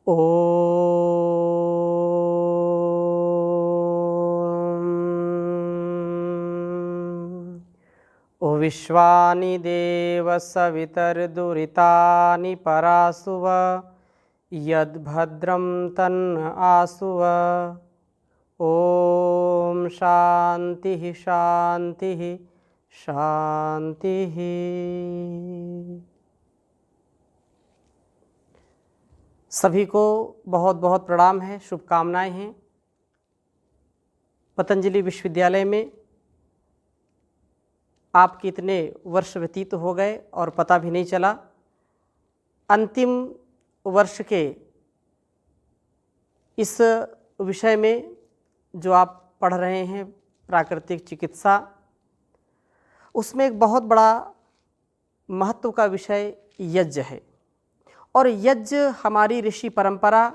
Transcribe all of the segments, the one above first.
ॐ ओ विश्वानि देव सवितर्दुरितानि परासुव यद्भद्रं तन्न आसुव। ओम शांति शांति शांति। सभी को बहुत बहुत प्रणाम है, शुभकामनाएं हैं। पतंजलि विश्वविद्यालय में आप कितने वर्ष व्यतीत हो गए और पता भी नहीं चला। अंतिम वर्ष के इस विषय में जो आप पढ़ रहे हैं प्राकृतिक चिकित्सा, उसमें एक बहुत बड़ा महत्व का विषय यज्ञ है। और यज्ञ हमारी ऋषि परंपरा,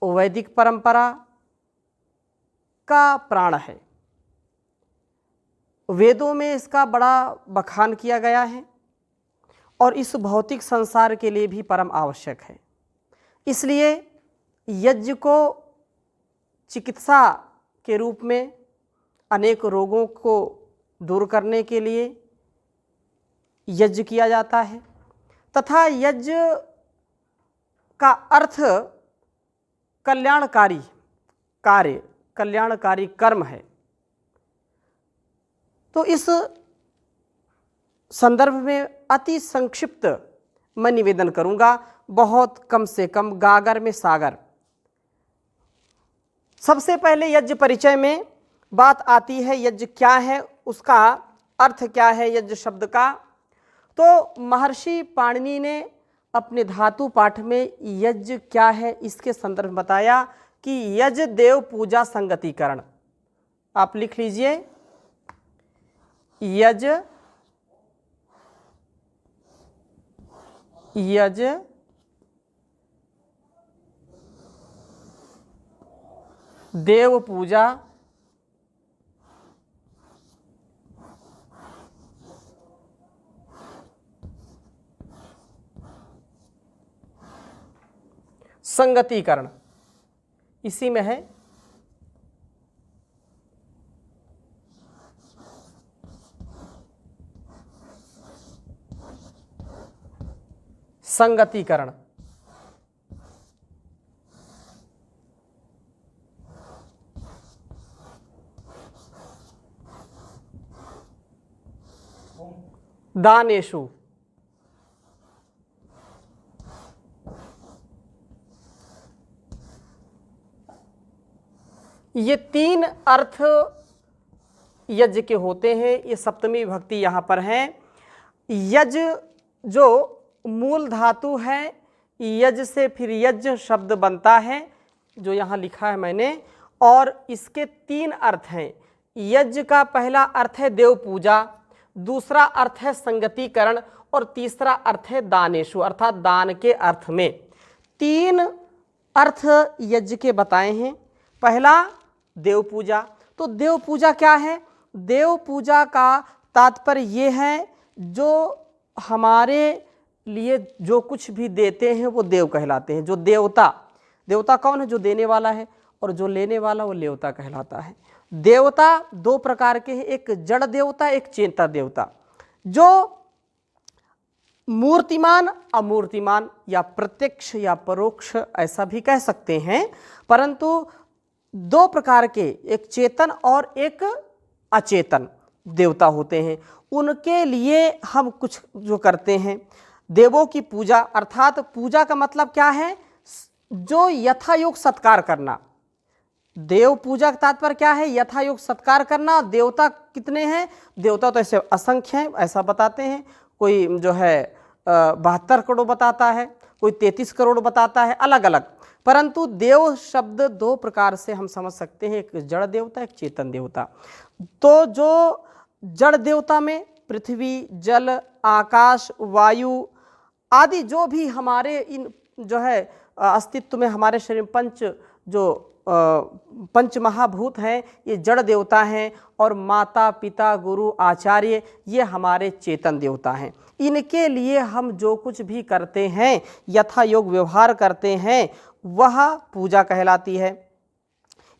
वैदिक परंपरा का प्राण है। वेदों में इसका बड़ा बखान किया गया है और इस भौतिक संसार के लिए भी परम आवश्यक है। इसलिए यज्ञ को चिकित्सा के रूप में अनेक रोगों को दूर करने के लिए यज्ञ किया जाता है, तथा यज्ञ का अर्थ कल्याणकारी कार्य, कल्याणकारी कर्म है। तो इस संदर्भ में अति संक्षिप्त मैं निवेदन करूंगा, बहुत कम से कम गागर में सागर। सबसे पहले यज्ञ परिचय में बात आती है, यज्ञ क्या है, उसका अर्थ क्या है यज्ञ शब्द का। तो महर्षि पाणिनि ने अपने धातु पाठ में यज्ञ क्या है इसके संदर्भ में बताया कि यज्ञ देव पूजा संगतिकरण। आप लिख लीजिए, यज्ञ देव पूजा संगतिकरण, इसी में है। संगतिकरण दानेषु ये तीन अर्थ यज्ञ के होते हैं। ये सप्तमी विभक्ति यहाँ पर है। यज्ञ जो मूल धातु है, यज्ञ से फिर यज्ञ शब्द बनता है, जो यहाँ लिखा है मैंने, और इसके तीन अर्थ हैं। यज्ञ का पहला अर्थ है देव पूजा, दूसरा अर्थ है संगतिकरण और तीसरा अर्थ है दानेषु, अर्थात दान के अर्थ में। तीन अर्थ यज्ञ के बताए हैं। पहला देव पूजा। तो देव पूजा क्या है? देव पूजा का तात्पर्य ये है, जो हमारे लिए जो कुछ भी देते हैं वो देव कहलाते हैं। जो देवता, देवता कौन है? जो देने वाला है, और जो लेने वाला वो देवता कहलाता है। देवता दो प्रकार के हैं, एक जड़ देवता, एक चेतन देवता। जो मूर्तिमान, अमूर्तिमान, या प्रत्यक्ष या परोक्ष ऐसा भी कह सकते हैं, परंतु दो प्रकार के, एक चेतन और एक अचेतन देवता होते हैं। उनके लिए हम कुछ जो करते हैं, देवों की पूजा, अर्थात पूजा का मतलब क्या है? जो यथायोग सत्कार करना। देव पूजा का तात्पर्य क्या है? यथायोग सत्कार करना। देवता कितने हैं? देवता तो ऐसे असंख्य हैं, ऐसा बताते हैं। कोई जो है 72 करोड़ बताता है, कोई 33 करोड़ बताता है, अलग अलग। परंतु देव शब्द दो प्रकार से हम समझ सकते हैं, एक जड़ देवता, एक चेतन देवता। तो जो जड़ देवता में पृथ्वी, जल, आकाश, वायु आदि जो भी हमारे इन जो है अस्तित्व में हमारे शरीर पंच जो पंच महाभूत हैं ये जड़ देवता हैं, और माता पिता गुरु आचार्य ये हमारे चेतन देवता हैं। इनके लिए हम जो कुछ भी करते हैं, यथा योग व्यवहार करते हैं, वह पूजा कहलाती है।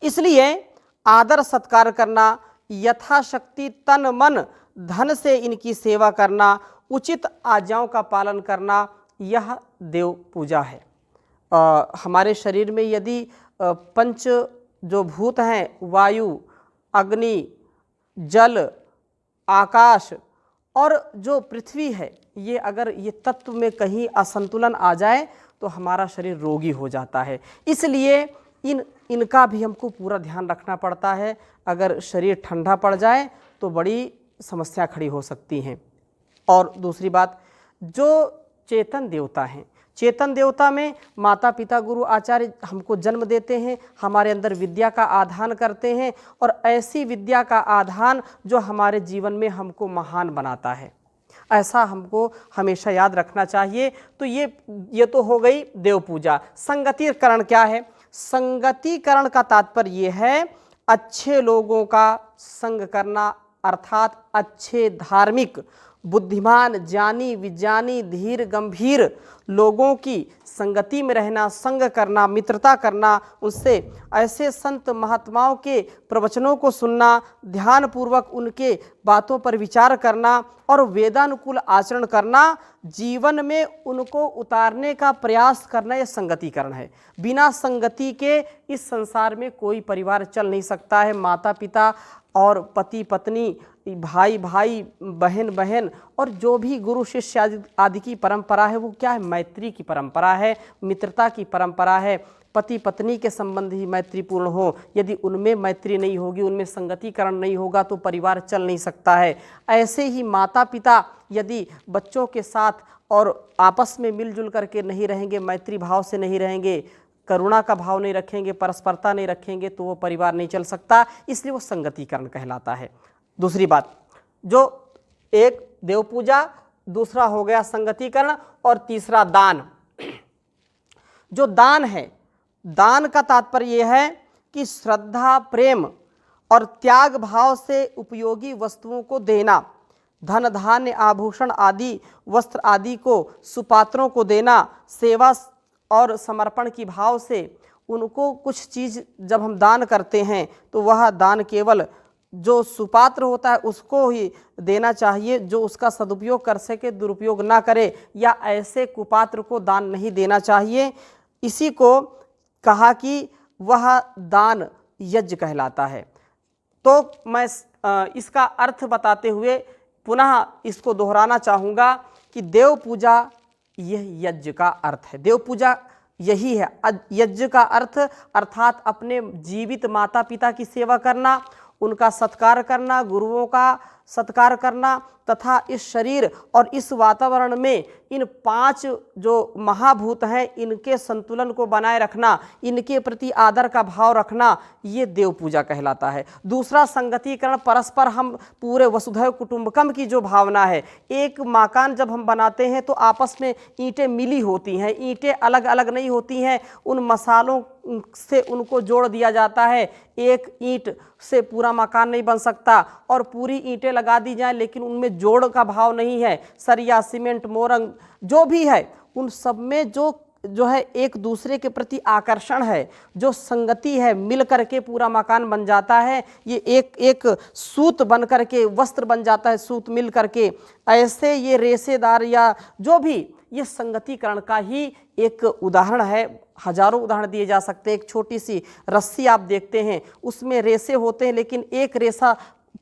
इसलिए आदर सत्कार करना, यथाशक्ति तन मन धन से इनकी सेवा करना, उचित आज्ञाओं का पालन करना, यह देव पूजा है। हमारे शरीर में यदि पंच जो भूत हैं, वायु, अग्नि, जल, आकाश और जो पृथ्वी है, ये अगर ये तत्व में कहीं असंतुलन आ जाए तो हमारा शरीर रोगी हो जाता है। इसलिए इनका भी हमको पूरा ध्यान रखना पड़ता है। अगर शरीर ठंडा पड़ जाए तो बड़ी समस्या खड़ी हो सकती हैं। और दूसरी बात, जो चेतन देवता हैं, चेतन देवता में माता पिता गुरु आचार्य हमको जन्म देते हैं, हमारे अंदर विद्या का आधान करते हैं, और ऐसी विद्या का आधान जो हमारे जीवन में हमको महान बनाता है, ऐसा हमको हमेशा याद रखना चाहिए। तो ये तो हो गई देव पूजा। संगतिकरण क्या है? संगतिकरण का तात्पर्य ये है अच्छे लोगों का संग करना, अर्थात अच्छे धार्मिक, बुद्धिमान, ज्ञानी, विज्ञानी, धीर, गंभीर लोगों की संगति में रहना, संग करना, मित्रता करना, उससे ऐसे संत महात्माओं के प्रवचनों को सुनना, ध्यानपूर्वक उनके बातों पर विचार करना और वेदानुकूल आचरण करना, जीवन में उनको उतारने का प्रयास करना, यह संगतिकरण है। बिना संगति के इस संसार में कोई परिवार चल नहीं सकता है। माता पिता और पति पत्नी, भाई भाई, बहन बहन, और जो भी गुरु शिष्य आदि की परंपरा है, वो क्या है? मैत्री की परंपरा है, मित्रता की परंपरा है। पति पत्नी के संबंध ही मैत्रीपूर्ण हो, यदि उनमें मैत्री नहीं होगी, उनमें संगतिकरण नहीं होगा तो परिवार चल नहीं सकता है। ऐसे ही माता पिता यदि बच्चों के साथ और आपस में मिलजुल करके नहीं रहेंगे, मैत्री भाव से नहीं रहेंगे, करुणा का भाव नहीं रखेंगे, परस्परता नहीं रखेंगे, तो वो परिवार नहीं चल सकता। इसलिए वो संगतिकरण कहलाता है। दूसरी बात, जो एक देव पूजा, दूसरा हो गया संगतिकरण, और तीसरा दान। जो दान है, दान का तात्पर्य यह है कि श्रद्धा, प्रेम और त्याग भाव से उपयोगी वस्तुओं को देना, धन धान्य आभूषण आदि वस्त्र आदि को सुपात्रों को देना, सेवा और समर्पण की भाव से उनको कुछ चीज़ जब हम दान करते हैं तो वह दान केवल जो सुपात्र होता है उसको ही देना चाहिए, जो उसका सदुपयोग कर सके, दुरुपयोग ना करे, या ऐसे कुपात्र को दान नहीं देना चाहिए। इसी को कहा कि वह दान यज्ञ कहलाता है। तो मैं इसका अर्थ बताते हुए पुनः इसको दोहराना चाहूँगा कि देव पूजा यह यज्ञ का अर्थ है। देव पूजा यही है। यज्ञ का अर्थ अर्थात अपने जीवित माता पिता की सेवा करना, उनका सत्कार करना, गुरुओं का सत्कार करना, तथा इस शरीर और इस वातावरण में इन 5 जो महाभूत हैं इनके संतुलन को बनाए रखना, इनके प्रति आदर का भाव रखना, ये देव पूजा कहलाता है। दूसरा संगतिकरण, परस्पर हम पूरे वसुधैव कुटुंबकम की जो भावना है, एक मकान जब हम बनाते हैं तो आपस में ईंटें मिली होती हैं, ईंटें अलग अलग नहीं होती हैं, उन मसालों से उनको जोड़ दिया जाता है। एक ईंट से पूरा मकान नहीं बन सकता, और पूरी ईंटें लगा दी जाएं लेकिन उनमें जोड़ का भाव नहीं है, सरिया, सीमेंट, मोरंग जो भी है, उन सब में जो है एक दूसरे के प्रति आकर्षण है, जो संगति है, मिल करके पूरा मकान बन जाता है। ये एक सूत बन करके वस्त्र बन जाता है, सूत मिल करके। ऐसे ये रेशेदार या जो भी, ये संगतिकरण का ही एक उदाहरण है। हजारों उदाहरण दिए जा सकते हैं। एक छोटी सी रस्सी आप देखते हैं, उसमें रेशे होते हैं, लेकिन एक रेशा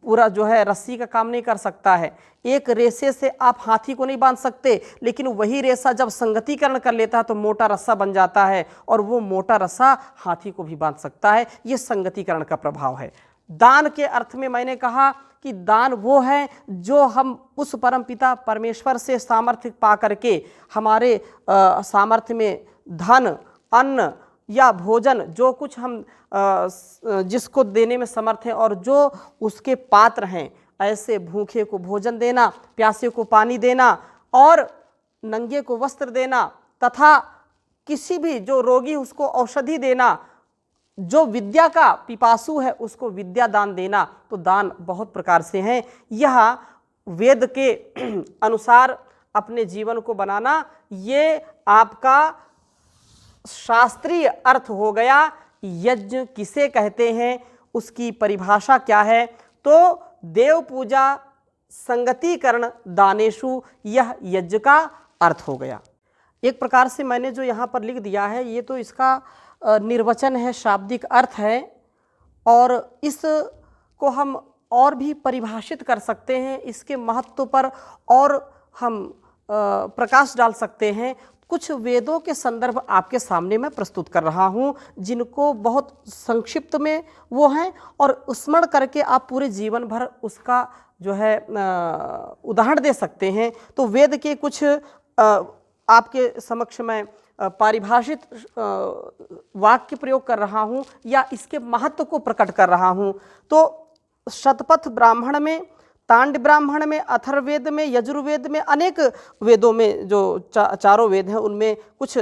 पूरा जो है रस्सी का काम नहीं कर सकता है। एक रेशे से आप हाथी को नहीं बांध सकते, लेकिन वही रेशा जब संगतिकरण कर लेता है तो मोटा रस्सा बन जाता है, और वो मोटा रस्सा हाथी को भी बांध सकता है। ये संगतिकरण का प्रभाव है। दान के अर्थ में मैंने कहा कि दान वो है जो हम उस परमपिता परमेश्वर से सामर्थ्य पा करके, हमारे सामर्थ्य में धन, अन्न या भोजन, जो कुछ हम जिसको देने में समर्थ हैं और जो उसके पात्र हैं, ऐसे भूखे को भोजन देना, प्यासे को पानी देना, और नंगे को वस्त्र देना, तथा किसी भी जो रोगी उसको औषधि देना, जो विद्या का पिपासु है उसको विद्या दान देना, तो दान बहुत प्रकार से हैं। यह वेद के अनुसार अपने जीवन को बनाना, ये आपका शास्त्रीय अर्थ हो गया। यज्ञ किसे कहते हैं, उसकी परिभाषा क्या है? तो देव पूजा संगतिकरण दानेशु, यह यज्ञ का अर्थ हो गया। एक प्रकार से मैंने जो यहाँ पर लिख दिया है ये तो इसका निर्वचन है, शाब्दिक अर्थ है, और इसको हम और भी परिभाषित कर सकते हैं, इसके महत्व पर और हम प्रकाश डाल सकते हैं। कुछ वेदों के संदर्भ आपके सामने मैं प्रस्तुत कर रहा हूँ, जिनको बहुत संक्षिप्त में वो हैं, और स्मरण करके आप पूरे जीवन भर उसका जो है उदाहरण दे सकते हैं। तो वेद के कुछ आपके समक्ष मैं पारिभाषित वाक्य प्रयोग कर रहा हूँ या इसके महत्व को प्रकट कर रहा हूँ। तो शतपथ ब्राह्मण में, तांड ब्राह्मण में, अथर्ववेद में, यजुर्वेद में, अनेक वेदों में जो चारों वेद हैं उनमें कुछ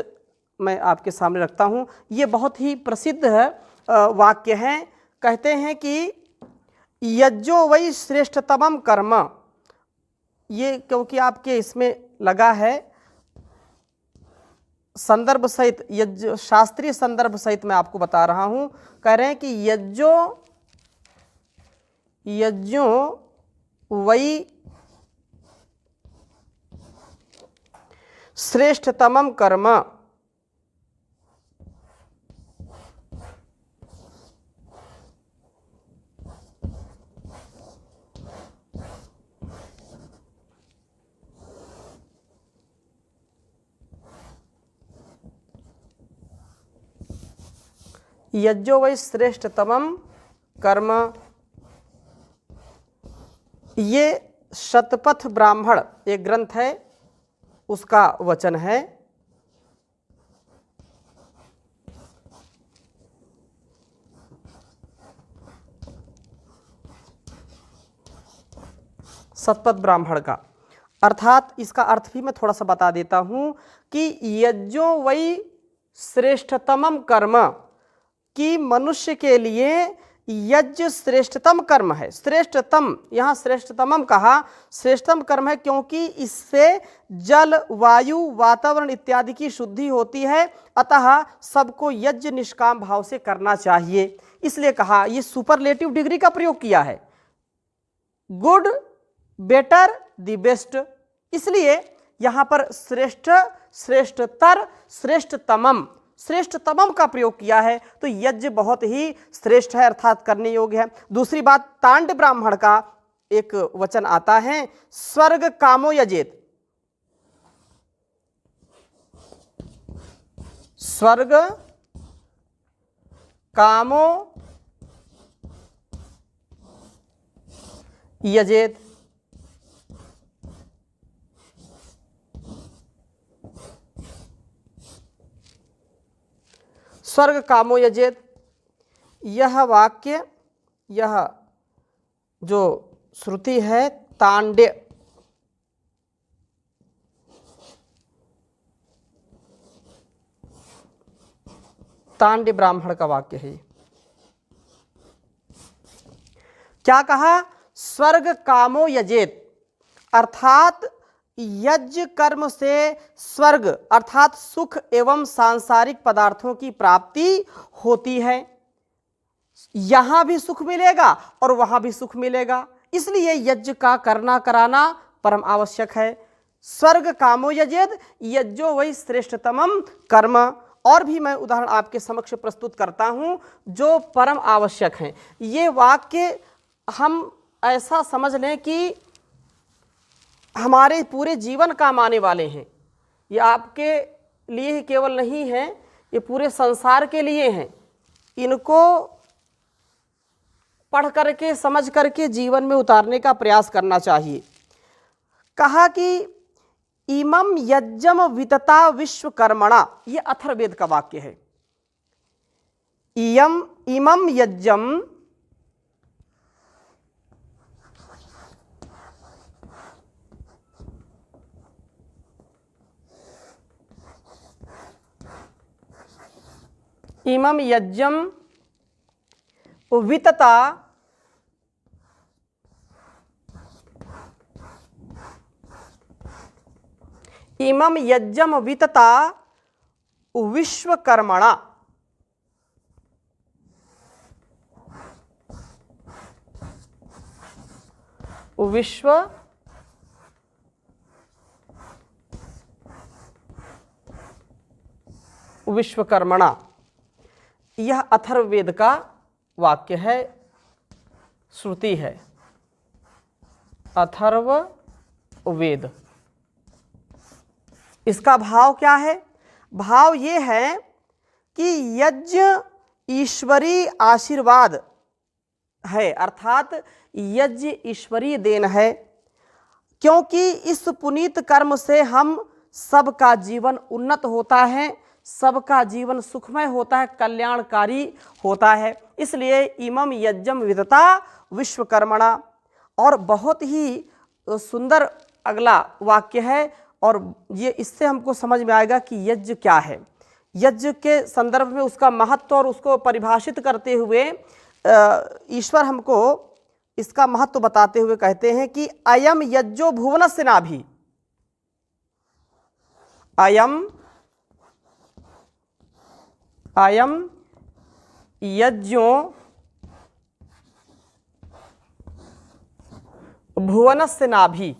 मैं आपके सामने रखता हूँ। ये बहुत ही प्रसिद्ध वाक्य हैं। कहते हैं कि यज्ञो वै श्रेष्ठतमं कर्म, ये क्योंकि आपके इसमें लगा है संदर्भ सहित, यज्ञ शास्त्रीय संदर्भ सहित मैं आपको बता रहा हूँ। कह रहे हैं कि यज्ञो वै श्रेष्ठतमं कर्म, यज्ञो वै श्रेष्ठतमं कर्म, ये शतपथ ब्राह्मण एक ग्रंथ है, उसका वचन है। शतपथ ब्राह्मण का अर्थात इसका अर्थ भी मैं थोड़ा सा बता देता हूँ कि यज्ञो वै श्रेष्ठतमं कर्म, कि मनुष्य के लिए यज्ञ श्रेष्ठतम कर्म है। श्रेष्ठतम, यहाँ श्रेष्ठतमम कहा, श्रेष्ठतम कर्म है क्योंकि इससे जल, वायु, वातावरण इत्यादि की शुद्धि होती है, अतः सबको यज्ञ निष्काम भाव से करना चाहिए। इसलिए कहा, ये सुपरलेटिव डिग्री का प्रयोग किया है, गुड, बेटर, द बेस्ट। इसलिए यहाँ पर श्रेष्ठ, श्रेष्ठतर, श्रेष्ठतमम, श्रेष्ठतमम का प्रयोग किया है। तो यज्ञ बहुत ही श्रेष्ठ है, अर्थात करने योग्य है। दूसरी बात, तांड ब्राह्मण का एक वचन आता है, स्वर्ग कामो यजेत, स्वर्ग कामो यजेत। स्वर्ग कामो यजेत, यह वाक्य, यह जो श्रुति है तांड्य, तांड्य ब्राह्मण का वाक्य है। क्या कहा? स्वर्ग कामो यजेत, अर्थात यज्ञ कर्म से स्वर्ग अर्थात सुख एवं सांसारिक पदार्थों की प्राप्ति होती है। यहां भी सुख मिलेगा और वहां भी सुख मिलेगा, इसलिए यज्ञ का करना कराना परम आवश्यक है। स्वर्ग कामो यजेत, यज्ञो वै श्रेष्ठतमम कर्म। और भी मैं उदाहरण आपके समक्ष प्रस्तुत करता हूं जो परम आवश्यक हैं। ये वाक्य हम ऐसा समझ लें कि हमारे पूरे जीवन काम आने वाले हैं। ये आपके लिए ही केवल नहीं है, ये पूरे संसार के लिए हैं। इनको पढ़ करके, समझ करके जीवन में उतारने का प्रयास करना चाहिए। कहा कि इमं यज्ञम वितता विश्वकर्मणा, ये अथर्ववेद का वाक्य है। इमं यज्ञम इमं यज्ञम वितता इमं यज्ञम वितता विश्वकर्मणा। विश्वकर्मणा, यह अथर्ववेद का वाक्य है, श्रुति है। अथर्ववेद, इसका भाव क्या है? भाव ये है कि यज्ञ ईश्वरीय आशीर्वाद है, अर्थात यज्ञ ईश्वरीय देन है, क्योंकि इस पुनीत कर्म से हम सबका जीवन उन्नत होता है, सबका जीवन सुखमय होता है, कल्याणकारी होता है। इसलिए इमं यज्ञम विदता विश्वकर्मणा। और बहुत ही सुंदर अगला वाक्य है, और ये इससे हमको समझ में आएगा कि यज्ञ क्या है। यज्ञ के संदर्भ में उसका महत्व और उसको परिभाषित करते हुए ईश्वर हमको इसका महत्व बताते हुए कहते हैं कि अयम यज्ञो भुवनस्य नाभि। अयम यज्ञो भुवनस्य नाभि।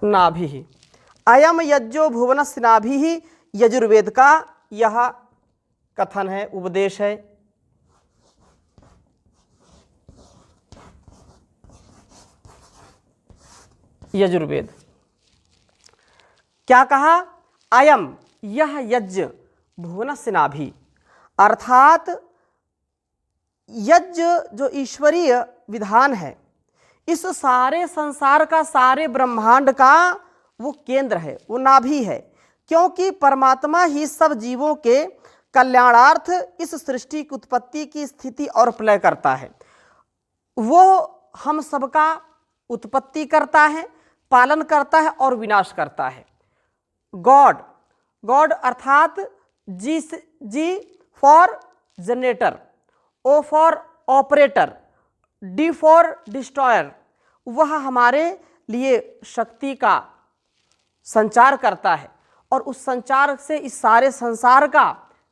नाभि, अयम यज्ञो भुवनस्य नाभि, यजुर्वेद का यह कथन है, उपदेश है। यजुर्वेद क्या कहा? अयम, यह यज्ञ, भुवनस्य नाभि, अर्थात यज्ञ जो ईश्वरीय विधान है, इस सारे संसार का, सारे ब्रह्मांड का वो केंद्र है, वो नाभि है, क्योंकि परमात्मा ही सब जीवों के कल्याणार्थ इस सृष्टि की उत्पत्ति की स्थिति और प्रलय करता है। वो हम सबका उत्पत्ति करता है, पालन करता है और विनाश करता है। गॉड अर्थात G for generator, O for operator, D for destroyer, वह हमारे लिए शक्ति का संचार करता है और उस संचार से इस सारे संसार का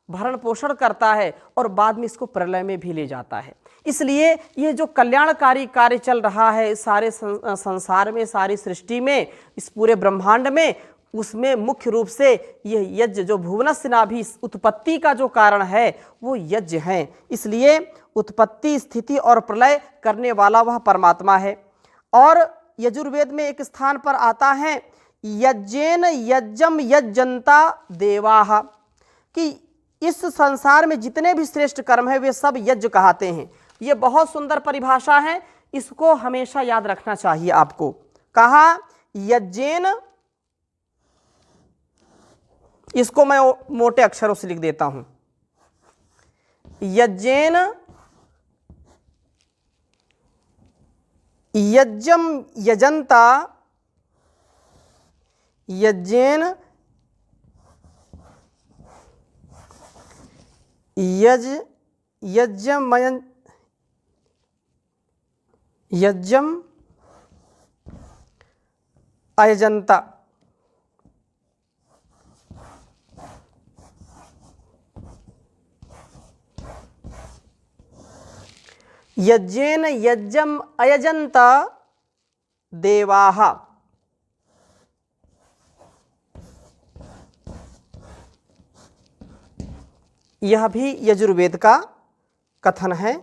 भरण पोषण करता है और बाद में इसको प्रलय में भी ले जाता है। इसलिए ये जो कल्याणकारी कार्य चल रहा है सारे संसार में, सारी सृष्टि में, इस पूरे ब्रह्मांड में, उसमें मुख्य रूप से यह यज्ञ जो भुवनस्य नाभि उत्पत्ति का जो कारण है वो यज्ञ है। इसलिए उत्पत्ति, स्थिति और प्रलय करने वाला वह परमात्मा है। और यजुर्वेद में एक स्थान पर आता है यज्ञेन यज्ञम यज्जन्ता देवाः, कि इस संसार में जितने भी श्रेष्ठ कर्म है वे सब यज्ञ कहते हैं। ये बहुत सुंदर परिभाषा है, इसको हमेशा याद रखना चाहिए आपको। कहा यज्ञेन, इसको मैं मोटे अक्षरों से लिख देता हूं, यज्ञेन यज्ञम यजन्ता, यज्ञेन यज्ञम अयजन्ता, यज्ञेन यज्ञम अयजन्त देवाः। यह भी यजुर्वेद का कथन है।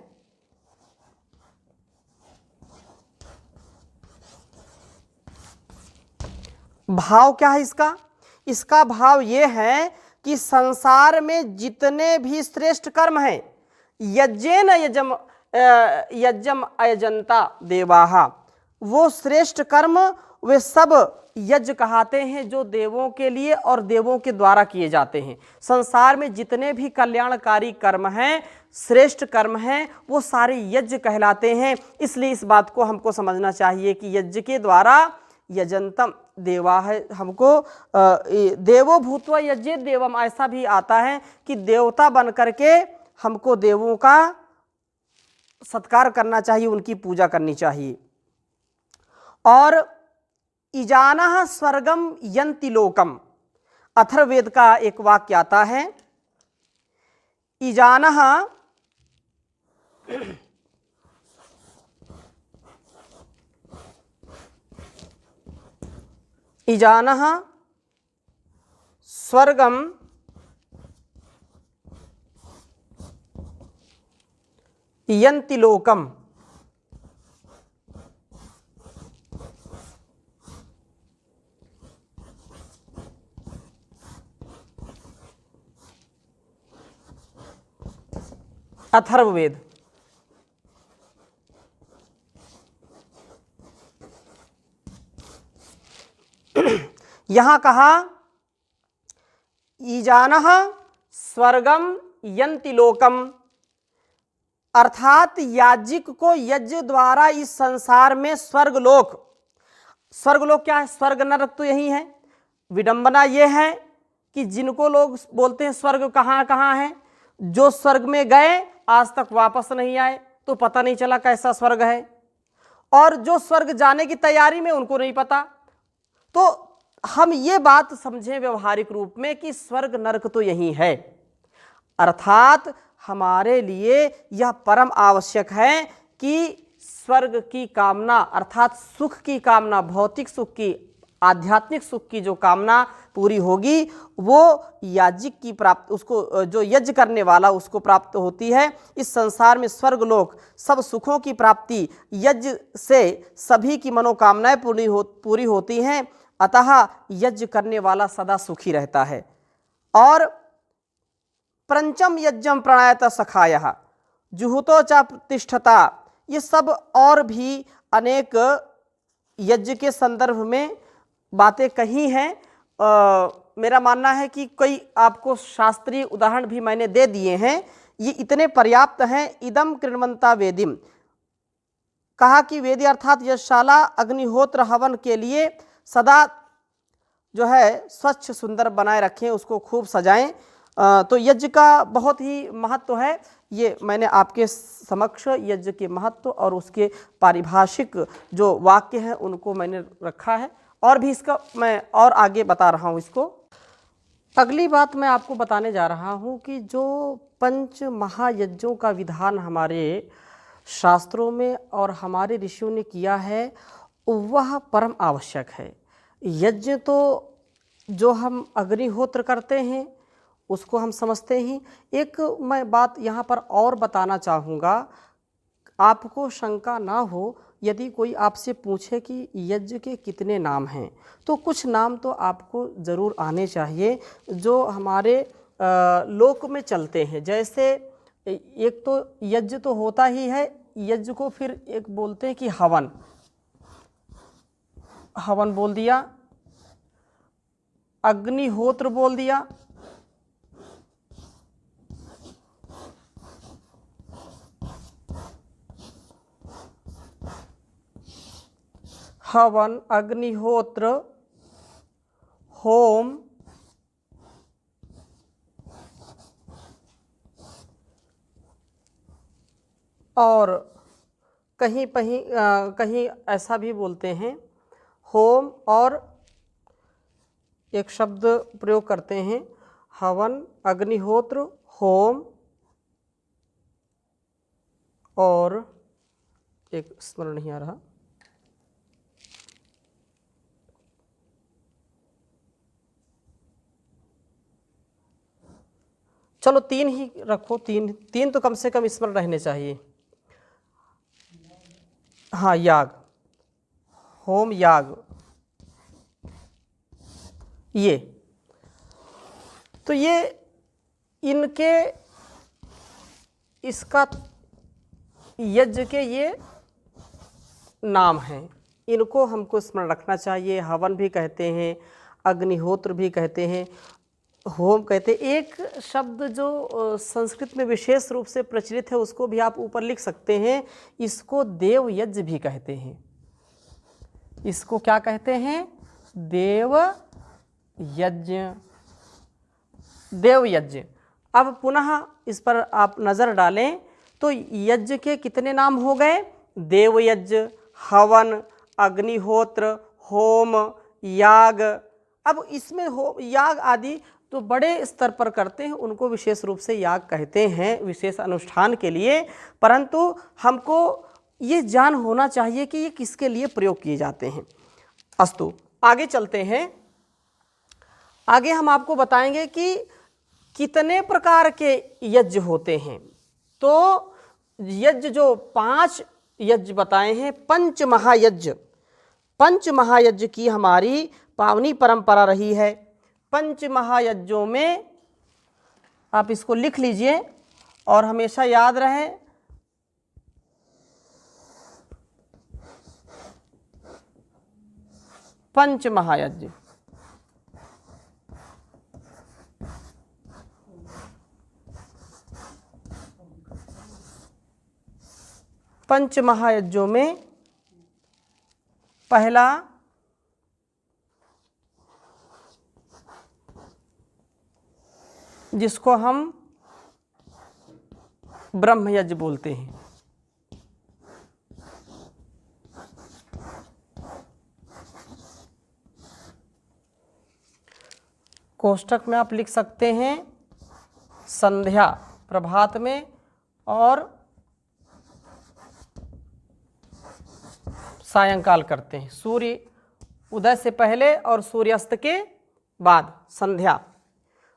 भाव क्या है इसका? इसका भाव यह है कि संसार में जितने भी श्रेष्ठ कर्म हैं, यज्ञेन यज्ञम अयजन्ता देवाः, वो श्रेष्ठ कर्म वे सब यज्ञ कहते हैं जो देवों के लिए और देवों के द्वारा किए जाते हैं। संसार में जितने भी कल्याणकारी कर्म हैं श्रेष्ठ कर्म हैं वो सारे यज्ञ कहलाते हैं। इसलिए इस बात को हमको समझना चाहिए कि यज्ञ के द्वारा यजंतम देवा है, हमको देवो भूत्वा यज्ञे देवम, ऐसा भी आता है कि देवता बन करके हमको देवों का सत्कार करना चाहिए, उनकी पूजा करनी चाहिए। और इजानः स्वर्गम यन्ति लोकम, अथर्ववेद का एक वाक्य आता है, इजानः इजानः स्वर्गम यन्ति लोकम, अथर्ववेद। यहां कहा ईजानः स्वर्गम यन्ति लोकम, अर्थात याज्ञिक को यज्ञ द्वारा इस संसार में स्वर्गलोक, स्वर्गलोक क्या है, स्वर्ग नरक तो यही है। विडंबना यह है कि जिनको लोग बोलते हैं स्वर्ग कहाँ कहाँ है, जो स्वर्ग में गए आज तक वापस नहीं आए तो पता नहीं चला कैसा स्वर्ग है, और जो स्वर्ग जाने की तैयारी में उनको नहीं पता। तो हम ये बात समझें व्यवहारिक रूप में कि स्वर्ग नरक तो यही है, अर्थात हमारे लिए यह परम आवश्यक है कि स्वर्ग की कामना अर्थात सुख की कामना, भौतिक सुख की, आध्यात्मिक सुख की जो कामना पूरी होगी वो याज्ञिक की प्राप्त, उसको जो यज्ञ करने वाला उसको प्राप्त होती है। इस संसार में स्वर्गलोक सब सुखों की प्राप्ति यज्ञ से सभी की मनोकामनाएं पूरी होती हैं, अतः यज्ञ करने वाला सदा सुखी रहता है। और पंचम यज्ञम प्रणायत सखायः जुहुतो च प्रतिष्ठता, ये सब और भी अनेक यज्ञ के संदर्भ में बातें कही हैं। मेरा मानना है कि कई आपको शास्त्रीय उदाहरण भी मैंने दे दिए हैं, ये इतने पर्याप्त हैं। इदम कृण्वन्ता वेदिम, कहा कि वेदी अर्थात यज्ञशाला अग्निहोत्र हवन के लिए सदा जो है स्वच्छ सुंदर बनाए रखें, उसको खूब सजाएं। तो यज्ञ का बहुत ही महत्व है। ये मैंने आपके समक्ष यज्ञ के महत्व और उसके पारिभाषिक जो वाक्य हैं उनको मैंने रखा है, और भी इसका मैं और आगे बता रहा हूँ इसको। अगली बात मैं आपको बताने जा रहा हूँ कि जो पंच महायज्ञों का विधान हमारे शास्त्रों में और हमारे ऋषियों ने किया है वह परम आवश्यक है। यज्ञ तो जो हम अग्निहोत्र करते हैं उसको हम समझते ही। एक मैं बात यहाँ पर और बताना चाहूँगा, आपको शंका ना हो यदि कोई आपसे पूछे कि यज्ञ के कितने नाम हैं, तो कुछ नाम तो आपको ज़रूर आने चाहिए जो हमारे लोक में चलते हैं। जैसे एक तो यज्ञ तो होता ही है, यज्ञ को फिर एक बोलते हैं कि हवन, हवन बोल दिया, अग्निहोत्र बोल दिया, हवन, अग्निहोत्र, होम, और कहीं ऐसा भी बोलते हैं होम, और एक शब्द प्रयोग करते हैं हवन, अग्निहोत्र, होम, और एक स्मरण नहीं आ रहा, चलो तीन ही रखो, तीन तो कम से कम स्मरण रहने चाहिए। हाँ, याग, होम, याग, ये तो ये इनके इसका यज्ञ के ये नाम हैं, इनको हमको स्मरण रखना चाहिए। हवन भी कहते हैं, अग्निहोत्र भी कहते हैं। होम कहते। एक शब्द जो संस्कृत में विशेष रूप से प्रचलित है उसको भी आप ऊपर लिख सकते हैं, इसको देव यज्ञ भी कहते हैं। इसको क्या कहते हैं? देव यज्ञ, देव यज्ञ। अब पुनः इस पर आप नज़र डालें तो यज्ञ के कितने नाम हो गए? देव यज्ञ, हवन, अग्निहोत्र, होम, याग। अब इसमें हो याग आदि तो बड़े स्तर पर करते हैं, उनको विशेष रूप से याग कहते हैं विशेष अनुष्ठान के लिए, परंतु हमको ये ज्ञान होना चाहिए कि ये किसके लिए प्रयोग किए जाते हैं। अस्तु, आगे चलते हैं। आगे हम आपको बताएंगे कि कितने प्रकार के यज्ञ होते हैं। तो यज्ञ जो 5 यज्ञ बताए हैं, पंच महायज्ञ, पंच महायज्ञ की हमारी पावनी परंपरा रही है। पंच महायज्ञों में आप इसको लिख लीजिए और हमेशा याद रहे, पंच महायज्ञ। पंच महायज्ञों में पहला जिसको हम ब्रह्मयज्ञ बोलते हैं, कोष्ठक में आप लिख सकते हैं संध्या, प्रभात में और सायंकाल करते हैं, सूर्य उदय से पहले और सूर्यास्त के बाद संध्या।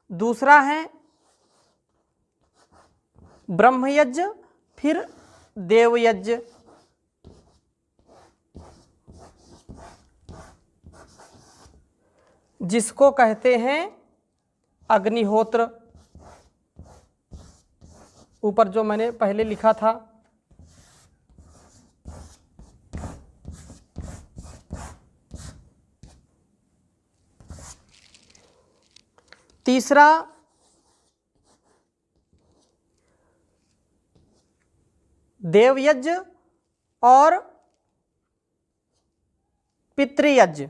दूसरा है ब्रह्मयज्ञ, फिर देवयज्ञ, जिसको कहते हैं अग्निहोत्र, ऊपर जो मैंने पहले लिखा था। तीसरा देवयज्ञ और पितृयज्ञ।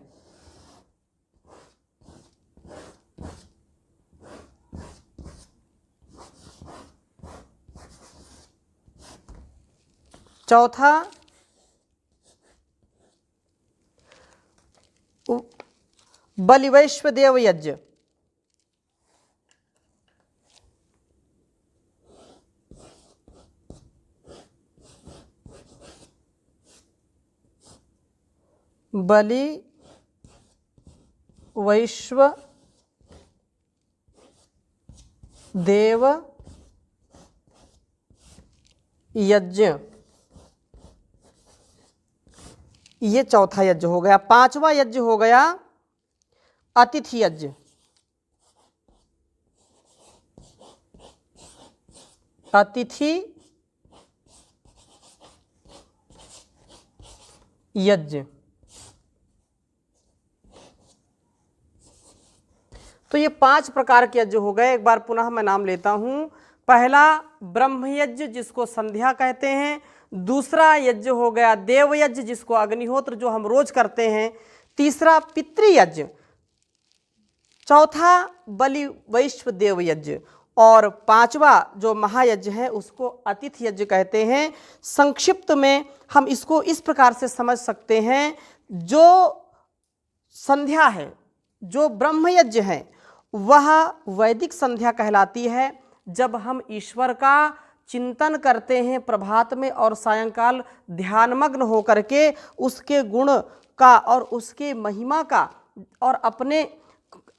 चौथा बलिवैश्वदेव यज्ञ। बलि वैश्व देव यज्ञ, ये चौथा यज्ञ हो गया। पांचवा यज्ञ हो गया अतिथि यज्ञ। अतिथि यज्ञ। तो ये 5 प्रकार के यज्ञ हो गए। एक बार पुनः मैं नाम लेता हूं। पहला ब्रह्मयज्ञ, जिसको संध्या कहते हैं। दूसरा यज्ञ हो गया देवयज्ञ, जिसको अग्निहोत्र जो हम रोज करते हैं। तीसरा पितृयज्ञ। चौथा बलि वैश्व देव यज्ञ। और पांचवा जो महायज्ञ है उसको अतिथि यज्ञ कहते हैं। संक्षिप्त में हम इसको इस प्रकार से समझ सकते हैं, जो संध्या है, जो ब्रह्मयज्ञ है, वह वैदिक संध्या कहलाती है। जब हम ईश्वर का चिंतन करते हैं प्रभात में और सायंकाल ध्यानमग्न होकर के उसके गुण का और उसके महिमा का और अपने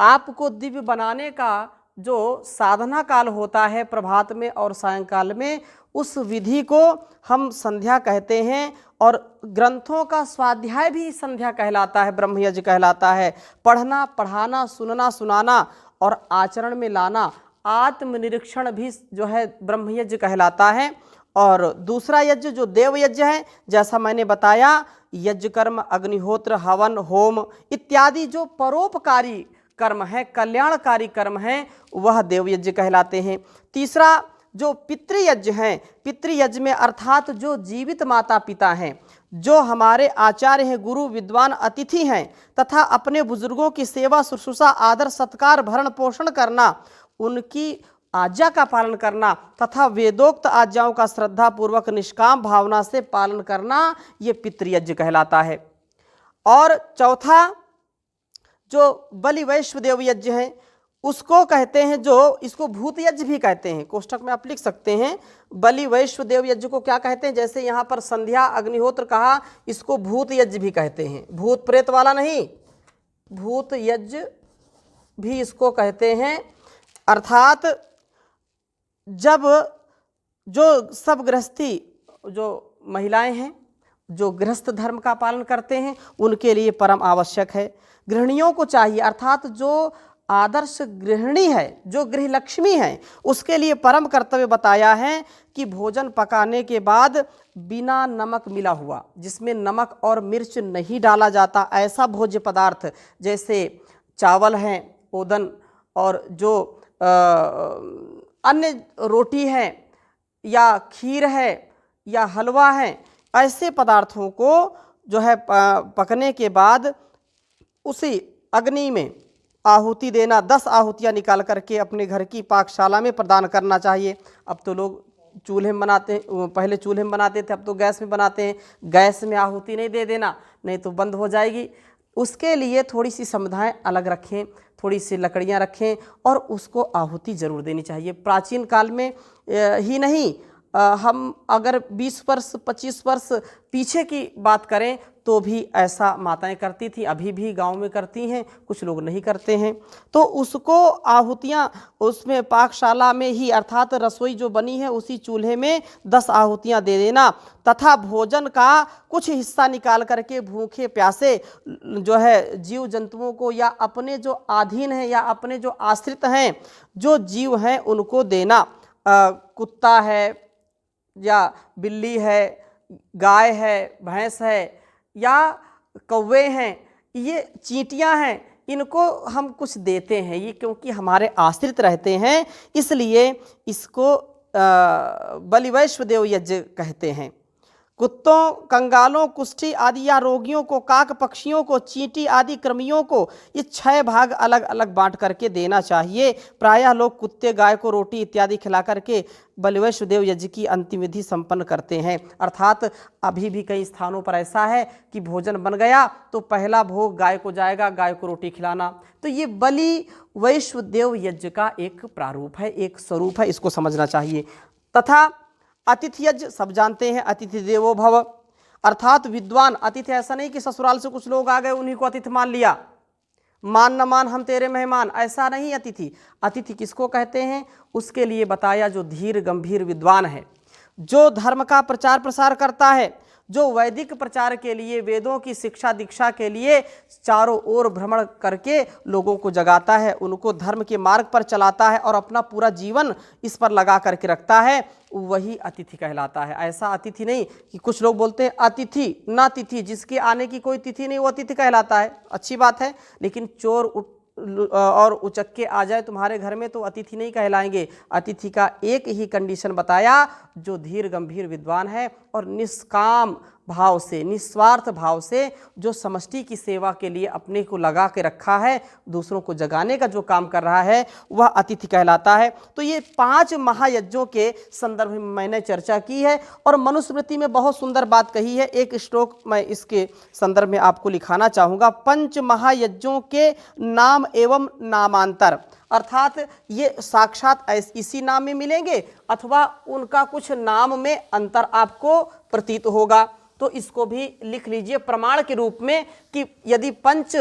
आप को दिव्य बनाने का जो साधना काल होता है प्रभात में और सायंकाल में, उस विधि को हम संध्या कहते हैं। और ग्रंथों का स्वाध्याय भी संध्या कहलाता है, ब्रह्मयज्ञ कहलाता है। पढ़ना, पढ़ाना, सुनना, सुनाना और आचरण में लाना, आत्मनिरीक्षण भी जो है ब्रह्मयज्ञ कहलाता है। और दूसरा यज्ञ जो देवयज्ञ है, जैसा मैंने बताया, यज्ञ कर्म, अग्निहोत्र, हवन, होम इत्यादि जो परोपकारी कर्म हैं, कल्याणकारी कर्म हैं, वह देवयज्ञ कहलाते हैं। तीसरा जो पितृयज्ञ हैं, पितृयज्ञ में अर्थात जो जीवित माता पिता हैं, जो हमारे आचार्य हैं, गुरु विद्वान अतिथि हैं, तथा अपने बुजुर्गों की सेवा शुश्रूषा आदर सत्कार भरण पोषण करना, उनकी आज्ञा का पालन करना तथा वेदोक्त आज्ञाओं का श्रद्धा पूर्वक निष्काम भावना से पालन करना, ये पितृयज्ञ कहलाता है। और चौथा जो बलि वैश्वदेव यज्ञ है उसको कहते हैं, जो इसको भूत यज्ञ भी कहते हैं। कोष्टक में आप लिख सकते हैं बलि वैश्वदेव यज्ञ को क्या कहते हैं। जैसे यहाँ पर संध्या अग्निहोत्र कहा, इसको भूत यज्ञ भी कहते हैं, भूत प्रेत वाला नहीं, भूत यज्ञ भी इसको कहते हैं। अर्थात जब जो सब गृहस्थी जो महिलाएं हैं जो गृहस्थ धर्म का पालन करते हैं उनके लिए परम आवश्यक है। गृहिणियों को चाहिए, अर्थात जो आदर्श गृहिणी है, जो गृह लक्ष्मी है, उसके लिए परम कर्तव्य बताया है कि भोजन पकाने के बाद बिना नमक मिला हुआ, जिसमें नमक और मिर्च नहीं डाला जाता, ऐसा भोज्य पदार्थ जैसे चावल हैं, ओदन और जो अन्य रोटी है या खीर है या हलवा है, ऐसे पदार्थों को जो है पकने के बाद उसी अग्नि में आहुति देना, 10 आहुतियाँ निकाल करके अपने घर की पाकशाला में प्रदान करना चाहिए। अब तो लोग चूल्हे में बनाते हैं, पहले चूल्हे में बनाते थे, अब तो गैस में बनाते हैं। गैस में आहुति नहीं दे देना, नहीं तो बंद हो जाएगी। उसके लिए थोड़ी सी संविधाएँ अलग रखें, थोड़ी सी लकड़ियाँ रखें और उसको आहुति ज़रूर देनी चाहिए। प्राचीन काल में ही नहीं, हम अगर 20 वर्ष 25 वर्ष पीछे की बात करें तो भी ऐसा माताएं करती थी, अभी भी गांव में करती हैं, कुछ लोग नहीं करते हैं। तो उसको आहुतियाँ उसमें पाकशाला में ही, अर्थात रसोई जो बनी है उसी चूल्हे में 10 आहुतियाँ दे देना तथा भोजन का कुछ हिस्सा निकाल करके भूखे प्यासे जो है जीव जंतुओं को या अपने जो अधीन हैं या अपने जो आश्रित हैं जो जीव हैं उनको देना। कुत्ता है या बिल्ली है, गाय है, भैंस है या कौवे हैं, ये चींटियां हैं, इनको हम कुछ देते हैं। ये क्योंकि हमारे आश्रित रहते हैं, इसलिए इसको बलि वैश्वदेव यज्ञ कहते हैं। कुत्तों, कंगालों, कुष्ठी आदि या रोगियों को, काक पक्षियों को, चींटी आदि कृमियों को ये 6 भाग अलग अलग बांट करके देना चाहिए। प्रायः लोग कुत्ते, गाय को रोटी इत्यादि खिला करके बलि वैश्वदेव यज्ञ की अंतिम विधि संपन्न करते हैं। अर्थात अभी भी कई स्थानों पर ऐसा है कि भोजन बन गया तो पहला भोग गाय को जाएगा, गाय को रोटी खिलाना। तो ये बलि वैश्वदेव यज्ञ का एक प्रारूप है, एक स्वरूप है, इसको समझना चाहिए। तथा अतिथि यज्ञ सब जानते हैं, अतिथि देवो भव, अर्थात विद्वान अतिथि। ऐसा नहीं कि ससुराल से कुछ लोग आ गए उन्हीं को अतिथि मान लिया, मान न मान हम तेरे मेहमान, ऐसा नहीं। अतिथि, अतिथि किसको कहते हैं उसके लिए बताया, जो धीर गंभीर विद्वान है, जो धर्म का प्रचार प्रसार करता है, जो वैदिक प्रचार के लिए, वेदों की शिक्षा दीक्षा के लिए चारों ओर भ्रमण करके लोगों को जगाता है, उनको धर्म के मार्ग पर चलाता है और अपना पूरा जीवन इस पर लगा करके रखता है, वही अतिथि कहलाता है। ऐसा अतिथि नहीं कि कुछ लोग बोलते हैं अतिथि ना तिथि, जिसके आने की कोई तिथि नहीं वो अतिथि कहलाता है। अच्छी बात है, लेकिन चोर और उचक्के आ जाए तुम्हारे घर में तो अतिथि नहीं कहलाएंगे। अतिथि का एक ही कंडीशन बताया, जो धीर गंभीर विद्वान है और निष्काम भाव से, निस्वार्थ भाव से जो समष्टि की सेवा के लिए अपने को लगा के रखा है, दूसरों को जगाने का जो काम कर रहा है, वह अतिथि कहलाता है। तो ये 5 महायज्ञों के संदर्भ में मैंने चर्चा की है और मनुस्मृति में बहुत सुंदर बात कही है। एक श्लोक मैं इसके संदर्भ में आपको लिखाना चाहूँगा। 5 महायज्ञों के नाम एवं नामांतर, अर्थात ये साक्षात इसी नाम में मिलेंगे अथवा उनका कुछ नाम में अंतर आपको प्रतीत होगा, तो इसको भी लिख लीजिए प्रमाण के रूप में कि यदि 5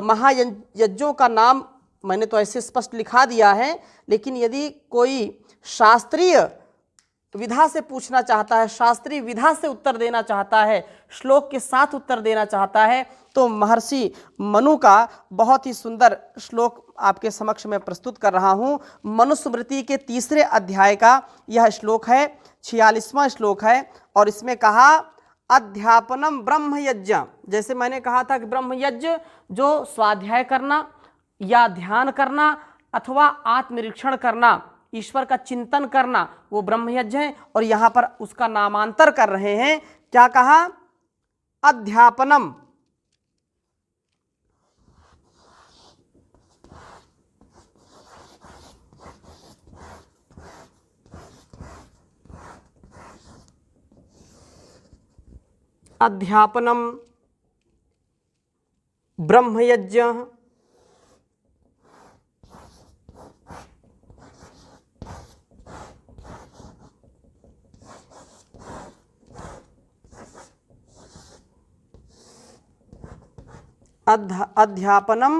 महायज्ञों का नाम, मैंने तो ऐसे स्पष्ट लिखा दिया है, लेकिन यदि कोई शास्त्रीय विधा से पूछना चाहता है, शास्त्रीय विधा से उत्तर देना चाहता है, श्लोक के साथ उत्तर देना चाहता है, तो महर्षि मनु का बहुत ही सुंदर श्लोक आपके समक्ष में प्रस्तुत कर रहा हूँ। मनुस्मृति के 3 अध्याय का यह श्लोक है, 46वां श्लोक है और इसमें कहा अध्यापनम ब्रह्म यज्ञ। जैसे मैंने कहा था कि ब्रह्म यज्ञ जो स्वाध्याय करना, या ध्यान करना अथवा आत्मनिरीक्षण करना, ईश्वर का चिंतन करना, वो ब्रह्मयज्ञ है। और यहाँ पर उसका नामांतर कर रहे हैं, क्या कहा? अध्यापनम। अध्यापनम ब्रह्मयज्ञ अध्यापनम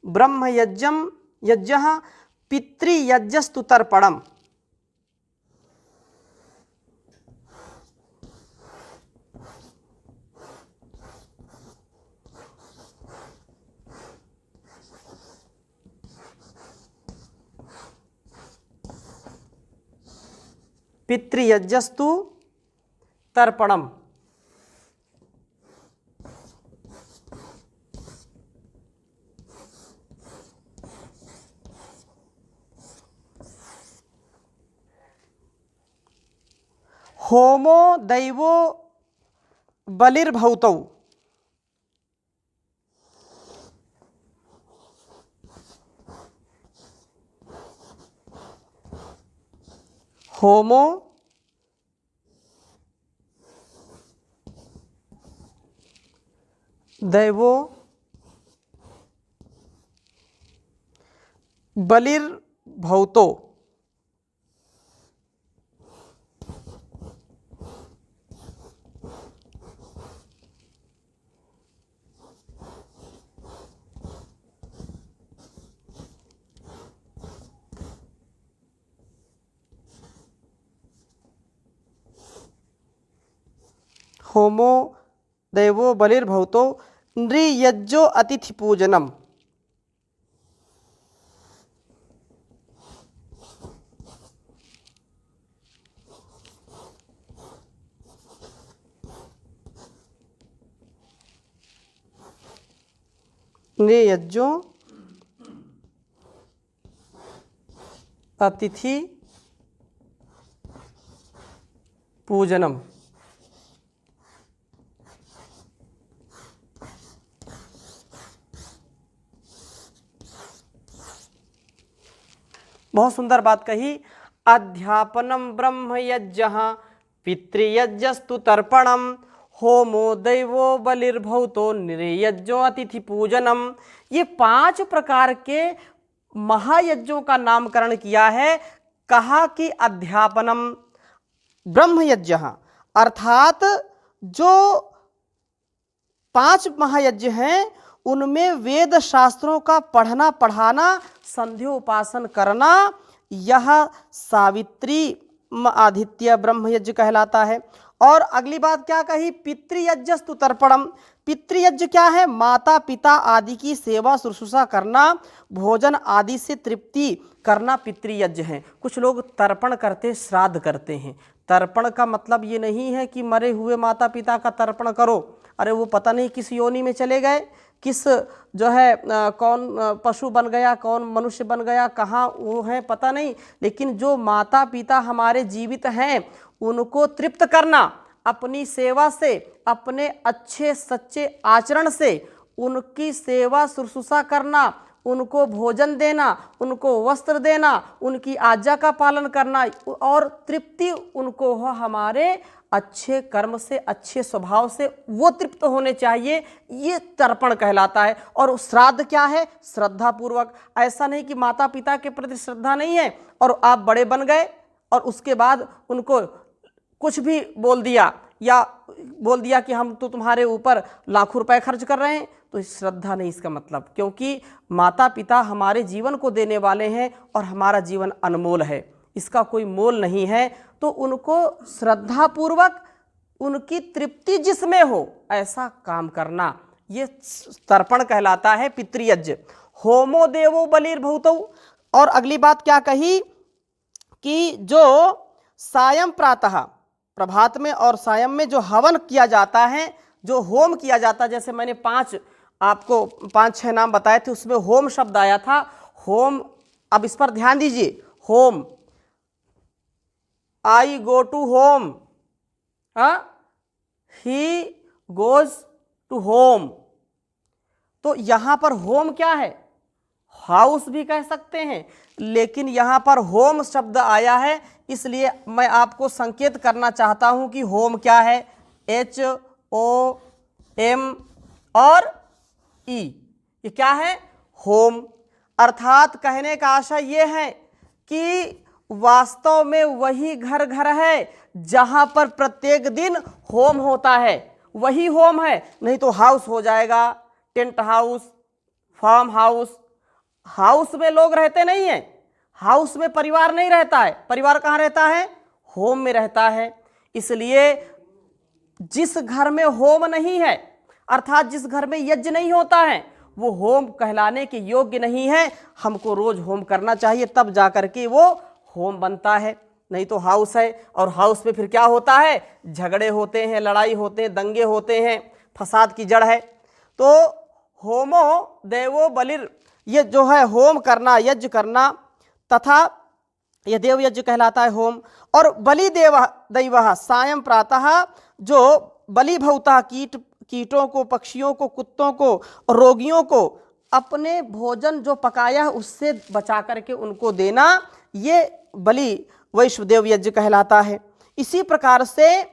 ब्रह्मयज्ञम यज्ञ पितृयज्ञस्तु तर्पणम। पितृयज्ञस्तु तर्पणम। होमो दैवो बलिर्भूतौ। होमो दैवो बलिर्भूतो। होमो दैवो बलिर्भूतो नृयज्ञो अतिथि पूजनम। नृयज्ञो अतिथि पूजनम। बहुत सुंदर बात कही। अध्यापनम ब्रह्मयज्ञ पितृयज्ञस्तु तर्पणम होमो दैवो बलिर्भूतो नृयज्ञो अतिथि पूजनम। ये 5 प्रकार के महायज्ञों का नामकरण किया है। कहा कि अध्यापनम ब्रह्मयज्ञ, अर्थात जो 5 महायज्ञ हैं उनमें वेद शास्त्रों का पढ़ना पढ़ाना, संध्योपासन करना, यह सावित्री आदित्य ब्रह्मयज्ञ कहलाता है। और अगली बात क्या कही? पितृयज्ञस्तु तर्पणम। पितृयज्ञ क्या है? माता पिता आदि की सेवा शुश्रूषा करना, भोजन आदि से तृप्ति करना पितृयज्ञ है। कुछ लोग तर्पण करते, श्राद्ध करते हैं। तर्पण का मतलब ये नहीं है कि मरे हुए माता पिता का तर्पण करो। अरे वो पता नहीं किस योनि में चले गए, किस जो है कौन पशु बन गया, कौन मनुष्य बन गया, कहाँ वो है पता नहीं। लेकिन जो माता पिता हमारे जीवित हैं उनको तृप्त करना, अपनी सेवा से, अपने अच्छे सच्चे आचरण से उनकी सेवा शुश्रूषा करना, उनको भोजन देना, उनको वस्त्र देना, उनकी आज्ञा का पालन करना और तृप्ति उनको हो हमारे अच्छे कर्म से, अच्छे स्वभाव से, वो तृप्त होने चाहिए। ये तर्पण कहलाता है। और श्राद्ध क्या है? श्रद्धा पूर्वक। ऐसा नहीं कि माता पिता के प्रति श्रद्धा नहीं है और आप बड़े बन गए और उसके बाद उनको कुछ भी बोल दिया या बोल दिया कि हम तो तुम्हारे ऊपर लाखों रुपए खर्च कर रहे हैं, तो श्रद्धा नहीं इसका मतलब। क्योंकि माता पिता हमारे जीवन को देने वाले हैं और हमारा जीवन अनमोल है, इसका कोई मोल नहीं है। तो उनको श्रद्धापूर्वक उनकी तृप्ति जिसमें हो ऐसा काम करना, ये तर्पण कहलाता है, पितृयज्ञ। होमो देवो बलिर्भूतो। और अगली बात क्या कही कि जो सायं प्रातः, प्रभात में और सायं में जो हवन किया जाता है, जो होम किया जाता है, जैसे मैंने 5 आपको 5-6 नाम बताए थे, उसमें होम शब्द आया था। होम, अब इस पर ध्यान दीजिए। Home, I go to home, he goes to home. तो यहां पर होम क्या है? हाउस भी कह सकते हैं, लेकिन यहां पर होम शब्द आया है, इसलिए मैं आपको संकेत करना चाहता हूं कि होम क्या है। HOM और E, ये क्या है? होम। अर्थात कहने का आशय ये है कि वास्तव में वही घर घर है जहां पर प्रत्येक दिन होम होता है, वही होम है। नहीं तो हाउस हो जाएगा, tent house, farm house. House में लोग रहते नहीं हैं, हाउस में परिवार नहीं रहता है। परिवार कहाँ रहता है? होम में रहता है। इसलिए जिस घर में होम नहीं है, अर्थात जिस घर में यज्ञ नहीं होता है, वो होम कहलाने के योग्य नहीं है। हमको रोज होम करना चाहिए, तब जाकर के वो होम बनता है। नहीं तो हाउस है, और हाउस में फिर क्या होता है? झगड़े होते हैं, लड़ाई होते हैं, दंगे होते हैं, फसाद की जड़ है। तो होमो देवो बलिर, ये जो है होम करना, यज्ञ करना, तथा यह देव यज्ञ कहलाता है होम। और बलि देव दैवः सायं प्रातः, जो बलि भूता कीटों को, पक्षियों को, कुत्तों को, रोगियों को अपने भोजन जो पकाया है उससे बचा करके उनको देना, ये बलि वैश्वदेव यज्ञ कहलाता है। इसी प्रकार से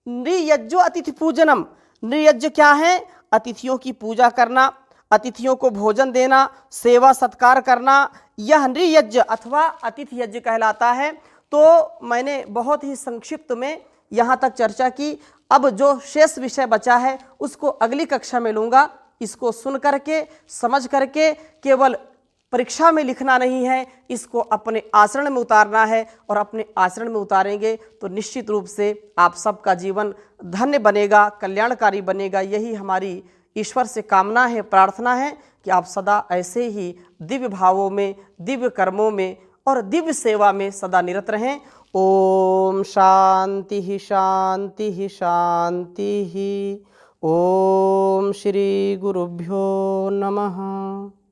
नृयज्ञो अतिथि पूजनम, नृयज्ञ क्या है? अतिथियों की पूजा करना, अतिथियों को भोजन देना, सेवा सत्कार करना, यह नृयज्ञ अथवा अतिथि यज्ञ कहलाता है। तो मैंने बहुत ही संक्षिप्त में यहाँ तक चर्चा की। अब जो शेष विषय बचा है उसको अगली कक्षा में लूँगा। इसको सुन करके, समझ करके, केवल परीक्षा में लिखना नहीं है, इसको अपने आचरण में उतारना है। और अपने आचरण में उतारेंगे तो निश्चित रूप से आप सबका जीवन धन्य बनेगा, कल्याणकारी बनेगा। यही हमारी ईश्वर से कामना है, प्रार्थना है कि आप सदा ऐसे ही दिव्य भावों में, दिव्य कर्मों में और दिव्य सेवा में सदा निरत रहें। ओम शांति शांति शांति। ओम श्री गुरुभ्यो नमः।